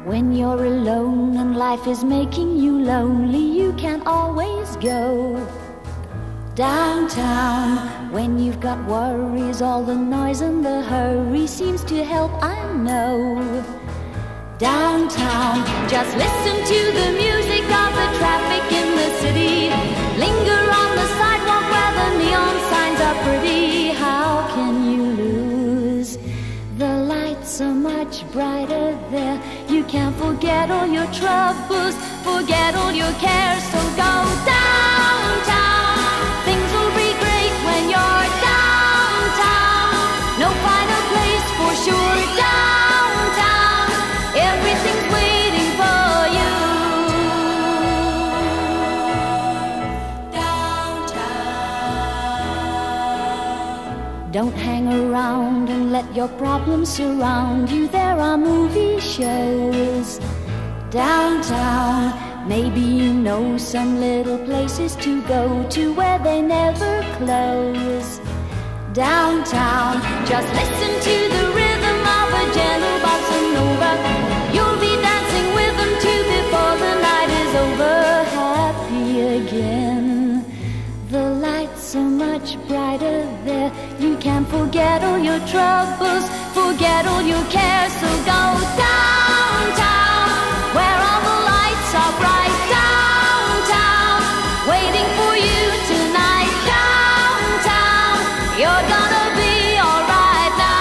When you're alone and life is making you lonely, you can always go downtown. When you've got worries, all the noise and the hurry seems to help, I know. Downtown, just listen to the music of the traffic in the city. Linger on the sidewalk where the neon signs are pretty. How can you lose? The lights are much brighter there. You can't forget all your troubles, forget all your cares. So go downtown. Things will be great when you're downtown. No finer place for sure. Downtown, everything's waiting for you. Downtown. Don't hang around and let your problems surround you. There are movie shows downtown. Maybe you know some little places to go to where they never close. Downtown, just listen to the rhythm of a gentle bossa nova. You'll be dancing with them too before the night is over. Happy again. The lights are much brighter there. You can forget all your troubles, forget all your cares. So go downtown, where all the lights are bright. Downtown, waiting for you tonight. Downtown, you're gonna be alright now.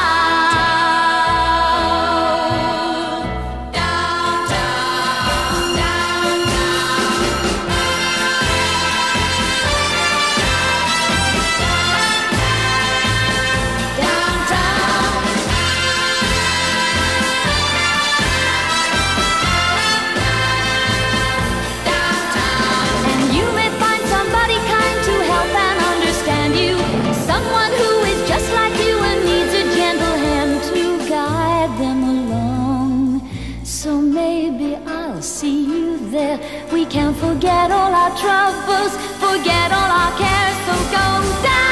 Downtown, see you there. We can't forget all our troubles, forget all our cares. So go down.